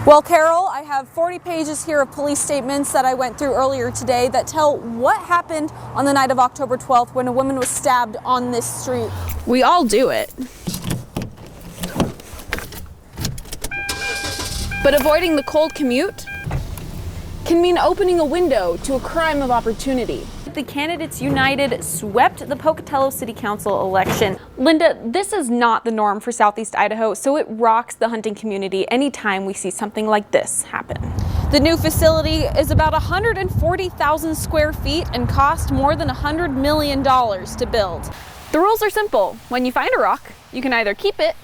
Well, Carol, I have 40 pages here of police statements that I went through earlier today that tell what happened on the night of October 12th when a woman was stabbed on this street. We all do it. But avoiding the cold commute can mean opening a window to a crime of opportunity. The Candidates United swept the Pocatello City Council election. Linda, this is not the norm for Southeast Idaho, so it rocks the hunting community anytime we see something like this happen. The new facility is about 140,000 square feet and cost more than $100 million to build. The rules are simple. When you find a rock, you can either keep it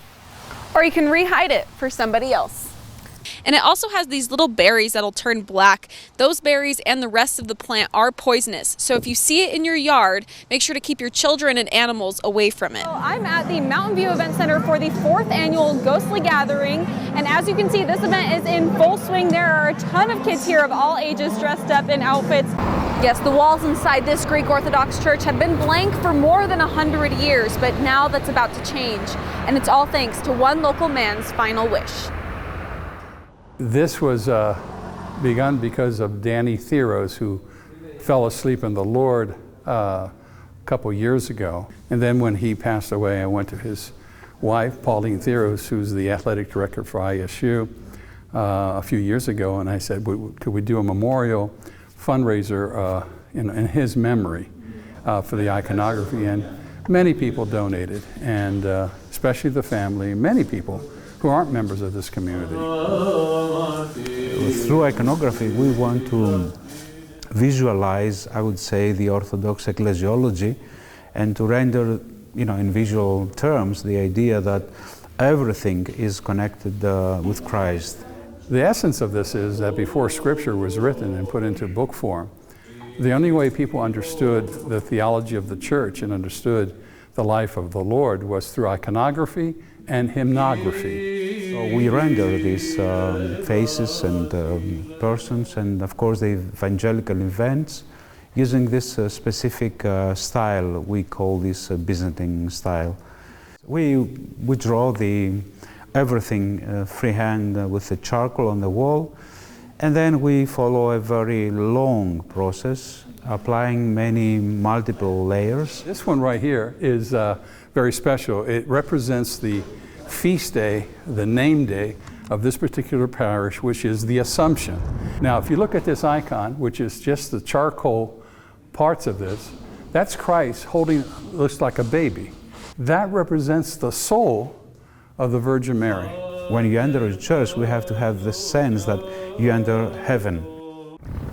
or you can rehide it for somebody else. And it also has these little berries that'll turn black. Those berries and the rest of the plant are poisonous. So if you see it in your yard, make sure to keep your children and animals away from it. I'm at the Mountain View Event Center for the 4th annual Ghostly Gathering. And as you can see, this event is in full swing. There are a ton of kids here of all ages dressed up in outfits. Yes, the walls inside this Greek Orthodox church have been blank for more than 100 years, but now that's about to change. And it's all thanks to one local man's final wish. This was begun because of Danny Theros, who fell asleep in the Lord a couple years ago. And then when he passed away, I went to his wife, Pauline Theros, who's the athletic director for ISU, a few years ago, and I said, could we do a memorial fundraiser in his memory for the iconography? And many people donated, and especially the family, many people who aren't members of this community. Through iconography, we want to visualize, I would say, the Orthodox ecclesiology, and to render, in visual terms, the idea that everything is connected with Christ. The essence of this is that before Scripture was written and put into book form, the only way people understood the theology of the church and understood the life of the Lord was through iconography and hymnography. So we render these faces and persons, and of course the evangelical events, using this specific style. We call this Byzantine style. We draw everything freehand with the charcoal on the wall, and then we follow a very long process, applying multiple layers. This one right here is very special. It represents the feast day, the name day of this particular parish, which is the Assumption. Now, if you look at this icon, which is just the charcoal parts of this, that's Christ holding, looks like a baby. That represents the soul of the Virgin Mary. When you enter a church, we have to have the sense that you enter heaven.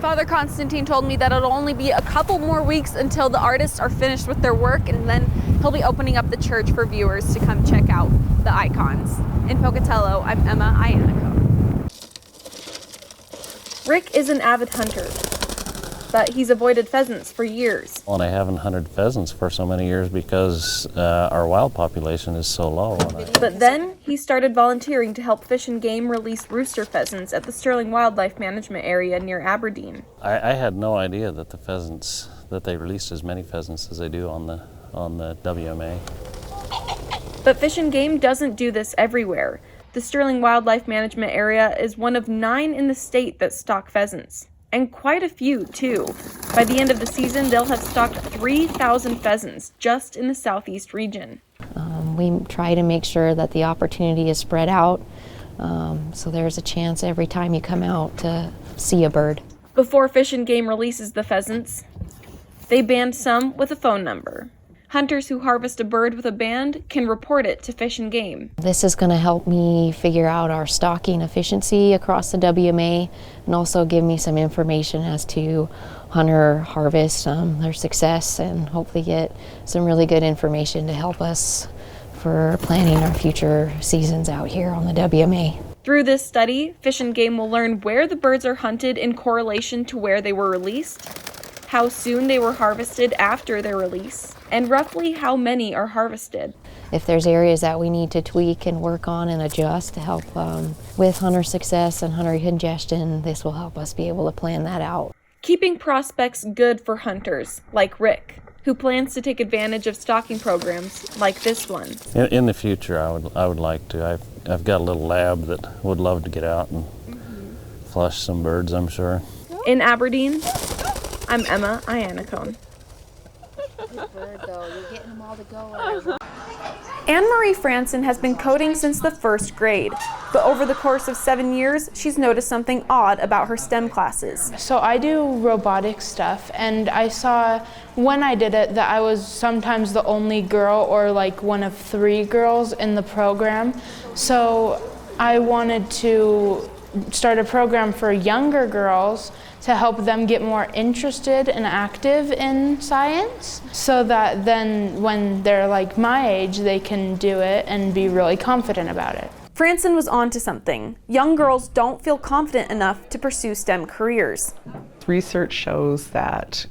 Father Constantine told me that it'll only be a couple more weeks until the artists are finished with their work, and then he'll be opening up the church for viewers to come check out the icons. In Pocatello, I'm Emma Iannacone. Rick is an avid hunter, but he's avoided pheasants for years. Well, I haven't hunted pheasants for so many years because our wild population is so low. But then he started volunteering to help Fish and Game release rooster pheasants at the Sterling Wildlife Management Area near Aberdeen. I had no idea that they released as many pheasants as they do on the WMA. But Fish and Game doesn't do this everywhere. The Sterling Wildlife Management Area is one of 9 in the state that stock pheasants. And quite a few, too. By the end of the season, they'll have stocked 3,000 pheasants just in the southeast region. We try to make sure that the opportunity is spread out, so there's a chance every time you come out to see a bird. Before Fish and Game releases the pheasants, they band some with a phone number. Hunters who harvest a bird with a band can report it to Fish and Game. This is going to help me figure out our stocking efficiency across the WMA, and also give me some information as to hunter harvest, their success, and hopefully get some really good information to help us for planning our future seasons out here on the WMA. Through this study, Fish and Game will learn where the birds are hunted in correlation to where they were released, how soon they were harvested after their release, and roughly how many are harvested. If there's areas that we need to tweak and work on and adjust to help with hunter success and hunter congestion, this will help us be able to plan that out. Keeping prospects good for hunters, like Rick, who plans to take advantage of stocking programs like this one. In the future, I would like to. I've got a little lab that would love to get out and flush some birds, I'm sure. In Aberdeen, I'm Emma Iannacone. Anne-Marie Franson has been coding since the first grade, but over the course of 7 years, she's noticed something odd about her STEM classes. So I do robotics stuff, and I saw when I did it that I was sometimes the only girl or like one of 3 girls in the program. So I wanted to start a program for younger girls to help them get more interested and active in science, so that then when they're like my age, they can do it and be really confident about it. Franson was onto something. Young girls don't feel confident enough to pursue STEM careers. Research shows that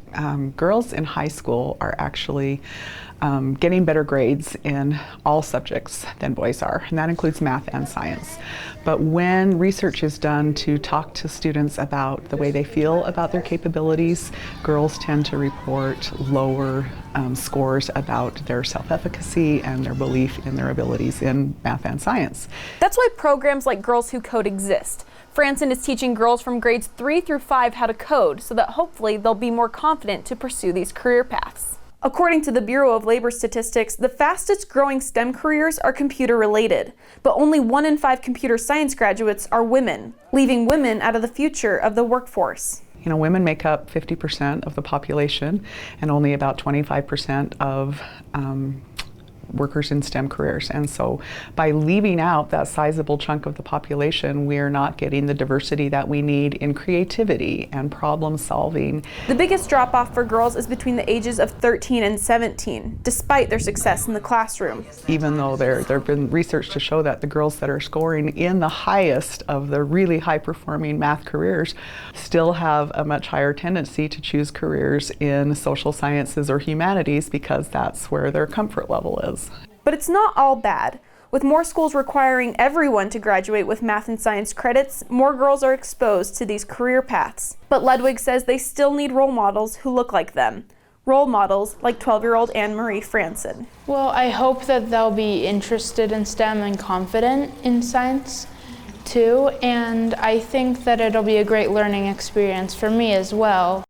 girls in high school are actually getting better grades in all subjects than boys are, and that includes math and science. But when research is done to talk to students about the way they feel about their capabilities, girls tend to report lower scores about their self-efficacy and their belief in their abilities in math and science. That's why programs like Girls Who Code exist. Franson is teaching girls from grades 3 through 5 how to code so that hopefully they'll be more confident to pursue these career paths. According to the Bureau of Labor Statistics, the fastest growing STEM careers are computer related, but only 1 in 5 computer science graduates are women, leaving women out of the future of the workforce. You know, women make up 50% of the population and only about 25% of workers in STEM careers. And so by leaving out that sizable chunk of the population, we're not getting the diversity that we need in creativity and problem solving. The biggest drop off for girls is between the ages of 13 and 17, despite their success in the classroom. Even though there have been research to show that the girls that are scoring in the highest of the really high performing math careers still have a much higher tendency to choose careers in social sciences or humanities because that's where their comfort level is. But it's not all bad. With more schools requiring everyone to graduate with math and science credits, more girls are exposed to these career paths. But Ludwig says they still need role models who look like them. Role models like 12-year-old Anne-Marie Franson. Well, I hope that they'll be interested in STEM and confident in science too, and I think that it'll be a great learning experience for me as well.